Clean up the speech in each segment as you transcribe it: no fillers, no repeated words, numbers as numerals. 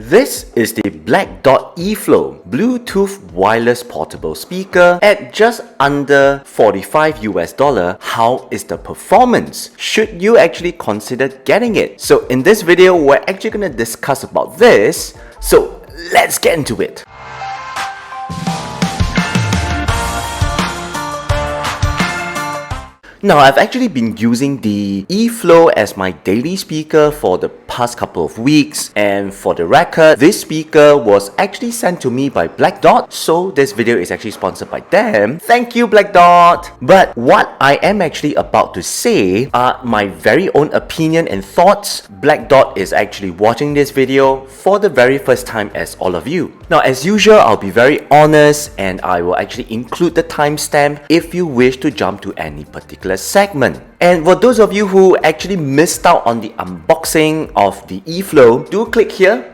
This is the BlackDot eFlo Bluetooth wireless portable speaker at just under $45. How is the performance? Should you actually consider getting it? So in this video, we're actually going to discuss about this. So let's get into it. Now, I've actually been using the eFlo as my daily speaker for the past couple of weeks, and for the record, this speaker was actually sent to me by BlackDot, so this video is actually sponsored by them. Thank you, BlackDot! But what I am actually about to say are my very own opinion and thoughts. BlackDot is actually watching this video for the very first time as all of you. Now, as usual, I'll be very honest and I will actually include the timestamp if you wish to jump to any particular segment. And for those of you who actually missed out on the unboxing of the eFlo, do click here.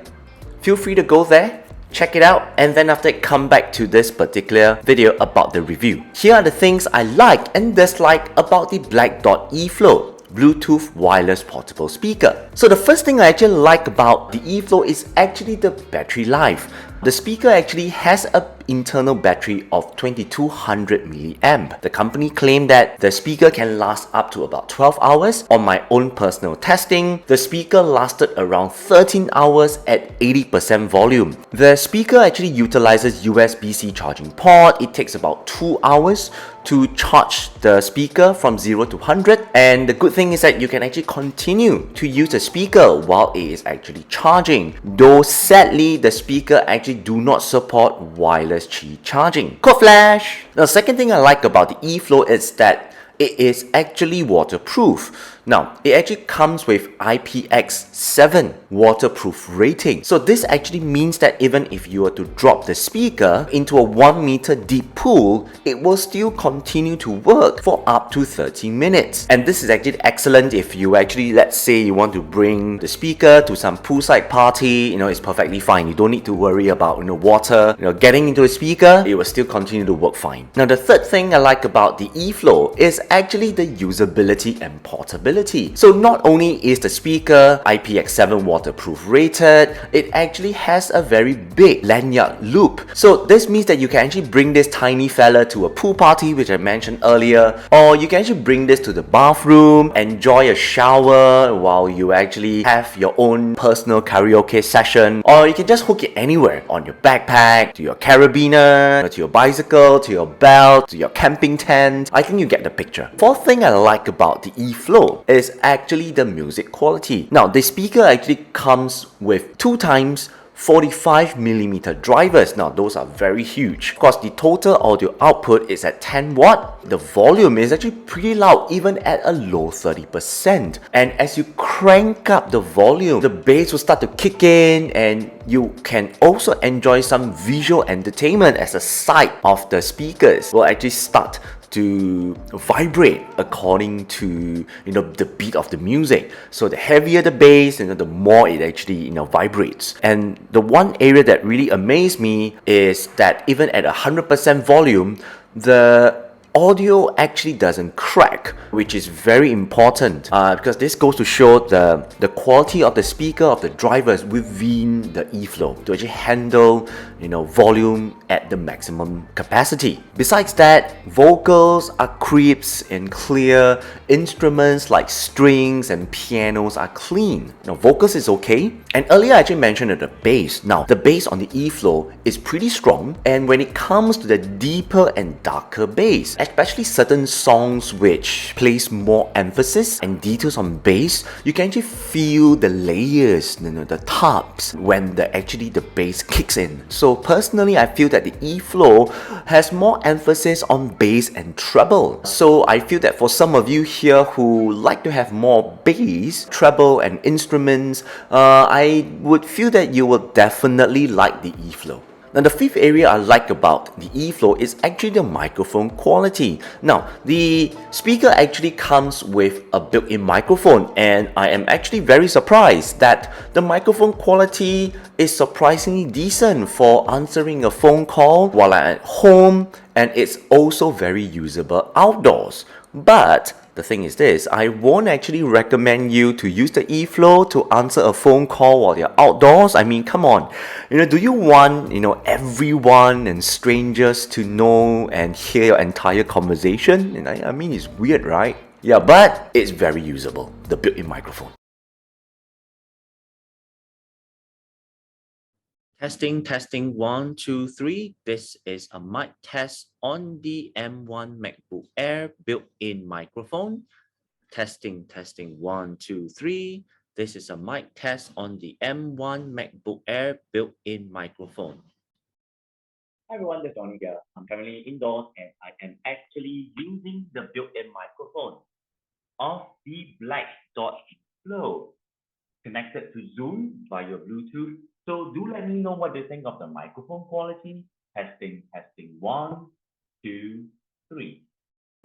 Feel free to go there, check it out, and then after that come back to this particular video about the review. Here are the things I like and dislike about the BlackDot eFlo Bluetooth wireless portable speaker. So the first thing I actually like about the eFlo is actually the battery life. The speaker actually has an internal battery of 2200 milliamp. The company claimed that the speaker can last up to about 12 hours. On my own personal testing, the speaker lasted around 13 hours at 80% volume. The speaker actually utilizes USB-C charging port. It takes about 2 hours to charge the speaker from 0 to 100, and the good thing is that you can actually continue to use the speaker while it is actually charging, though sadly the speaker actually do not support wireless Qi charging. Code flash! Now, the second thing I like about the eFlo is that it is actually waterproof. Now, it actually comes with IPX7 waterproof rating. So this actually means that even if you were to drop the speaker into a 1 meter deep pool, it will still continue to work for up to 30 minutes. And this is actually excellent if you actually, let's say you want to bring the speaker to some poolside party, it's perfectly fine. You don't need to worry about, water, getting into the speaker, it will still continue to work fine. Now, the third thing I like about the eFlo is actually the usability and portability. So not only is the speaker IPX7 waterproof rated, it actually has a very big lanyard loop. So this means that you can actually bring this tiny fella to a pool party, which I mentioned earlier, or you can actually bring this to the bathroom, enjoy a shower while you actually have your own personal karaoke session, or you can just hook it anywhere, on your backpack, to your carabiner, to your bicycle, to your belt, to your camping tent. I think you get the picture. Fourth thing I like about the eFlo is actually the music quality. Now, the speaker actually comes with 2x 45mm drivers. Now, those are very huge. Of course, the total audio output is at 10 watt. The volume is actually pretty loud, even at a low 30%. And as you crank up the volume, the bass will start to kick in, and you can also enjoy some visual entertainment as the side of the speakers will actually start to vibrate according to the beat of the music. So the heavier the bass, the more it actually vibrates. And the one area that really amazed me is that even at 100% volume, the audio actually doesn't crack, which is very important because this goes to show the quality of the speaker, of the drivers within the eFlo to actually handle volume at the maximum capacity. Besides that, vocals are crisp and clear. Instruments like strings and pianos are clean. Now, vocals is okay. And earlier I actually mentioned that the bass. Now, the bass on the eFlo is pretty strong, and when it comes to the deeper and darker bass, especially certain songs which place more emphasis and details on bass, you can actually feel the layers, the tops when the bass kicks in. So personally, I feel that the eFlo has more emphasis on bass and treble. So I feel that for some of you here who like to have more bass, treble and instruments, I would feel that you will definitely like the eFlo. Now, the fifth area I like about the eFlo is actually the microphone quality. Now, the speaker actually comes with a built-in microphone, and I am actually very surprised that the microphone quality is surprisingly decent for answering a phone call while I'm at home, and it's also very usable outdoors. But the thing is this, I won't actually recommend you to use the eFlo to answer a phone call while you're outdoors. I mean, come on. Do you want, everyone and strangers to know and hear your entire conversation? And I mean, it's weird, right? Yeah, but it's very usable, the built-in microphone. Testing, 1, 2, 3. This is a mic test on the M1 MacBook Air built-in microphone. Testing, 1, 2, 3. This is a mic test on the M1 MacBook Air built-in microphone. Hi everyone, this is Donnie here. I'm currently indoors and I am actually using the built-in microphone of the BlackDot eFlo, connected to Zoom via Bluetooth. So do let me know what you think of the microphone quality. Testing, 1, 2, 3.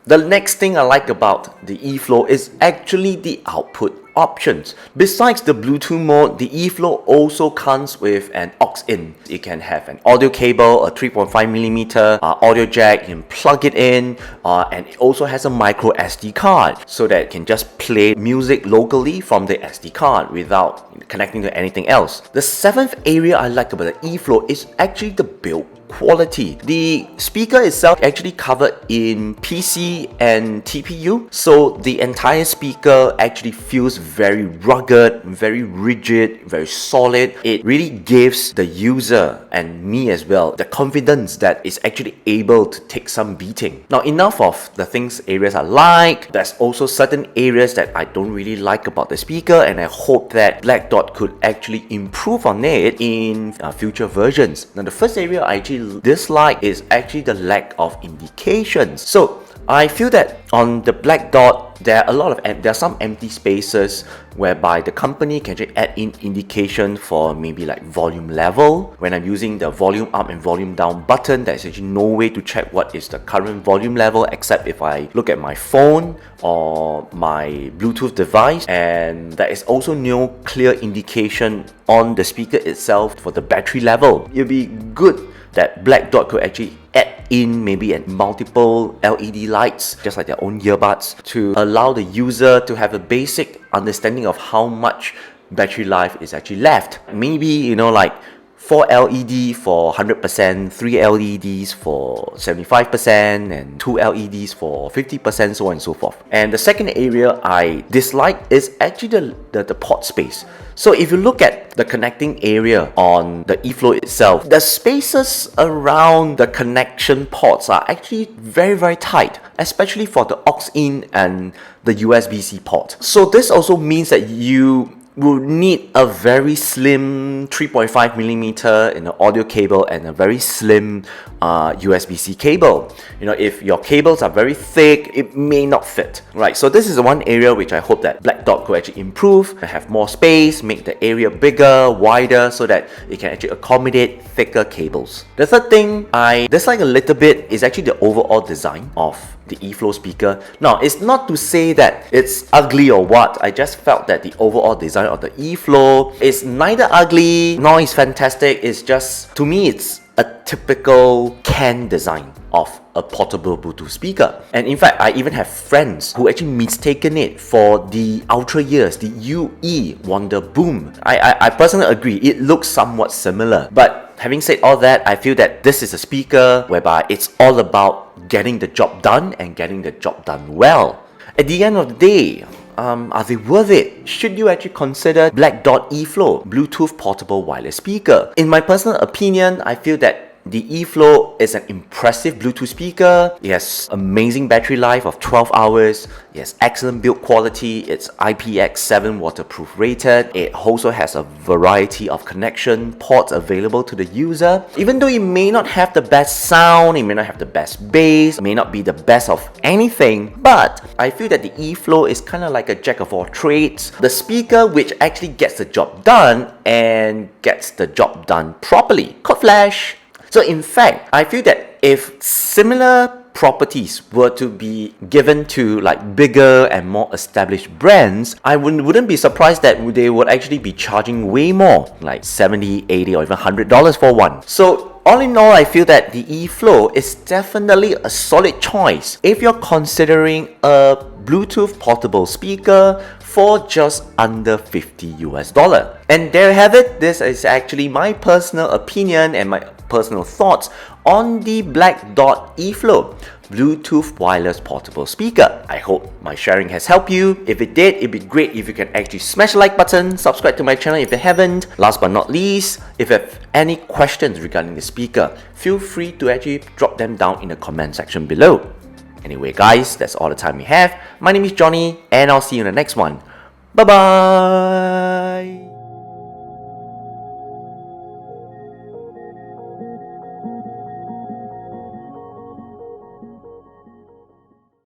The next thing I like about the eFlo is actually the output options. Besides the Bluetooth mode, the eFlo also comes with an aux-in. You can have an audio cable, a 3.5mm audio jack, you can plug it in, and it also has a micro SD card so that it can just play music locally from the SD card without connecting to anything else. The seventh area I like about the eFlo is actually the build quality. The speaker itself actually covered in PC and TPU, so the entire speaker actually feels very rugged, very rigid, very solid. It really gives the user and me as well the confidence that it's actually able to take some beating. Now, enough of the areas I like. There's also certain areas that I don't really like about the speaker, and I hope that BlackDot could actually improve on it in future versions. Now, the first area I actually dislike is actually the lack of indications. So I feel that on the BlackDot, there are some empty spaces whereby the company can actually add in indication for maybe like volume level. When I'm using the volume up and volume down button, there's actually no way to check what is the current volume level except if I look at my phone or my Bluetooth device, and there is also no clear indication on the speaker itself for the battery level. It'd be good that BlackDot could actually add in maybe multiple LED lights, just like their own earbuds, to allow the user to have a basic understanding of how much battery life is actually left. Maybe, like 4 LED for 100%, 3 LEDs for 75%, and 2 LEDs for 50%, so on and so forth. And the second area I dislike is actually the port space. So if you look at the connecting area on the eFlo itself, the spaces around the connection ports are actually very, very tight, especially for the aux-in and the USB-C port. So this also means that you will need a very slim 3.5mm in an audio cable and a very slim USB-C cable. If your cables are very thick, it may not fit, right? So this is the one area which I hope that BlackDot could actually improve, have more space, make the area bigger, wider, so that it can actually accommodate thicker cables. The third thing I dislike a little bit is actually the overall design of the eFlo speaker. Now, it's not to say that it's ugly or what. I just felt that the overall design of the eFlo is neither ugly nor is fantastic. It's just, to me, it's a typical can design of a portable Bluetooth speaker. And in fact, I even have friends who actually mistaken it for the Ultra Ears, the UE Wonder Boom. I personally agree, it looks somewhat similar. But having said all that, I feel that this is a speaker whereby it's all about getting the job done and getting the job done well. At the end of the day, are they worth it? Should you actually consider BlackDot eFlo Bluetooth portable wireless speaker? In my personal opinion, I feel that the eFlo is an impressive Bluetooth speaker. It has amazing battery life of 12 hours. It has excellent build quality. It's IPX7 waterproof rated. It also has a variety of connection ports available to the user. Even though it may not have the best sound, it may not have the best bass, it may not be the best of anything, but I feel that the eFlo is kind of like a jack of all trades. The speaker which actually gets the job done and gets the job done properly. Code flash! So in fact, I feel that if similar properties were to be given to like bigger and more established brands, I wouldn't be surprised that they would actually be charging way more, like $70, $80 or even $100 for one. So all in all, I feel that the eFlo is definitely a solid choice if you're considering a Bluetooth portable speaker for just under $50 US. And there you have it. This is actually my personal opinion and my personal thoughts on the BlackDot eFlo Bluetooth wireless portable speaker. I hope my sharing has helped you. If it did, it'd be great if you can actually smash the like button, subscribe to my channel if you haven't. Last but not least, if you have any questions regarding the speaker, feel free to actually drop them down in the comment section below. Anyway guys, that's all the time we have. My name is Johnny and I'll see you in the next one. Bye bye!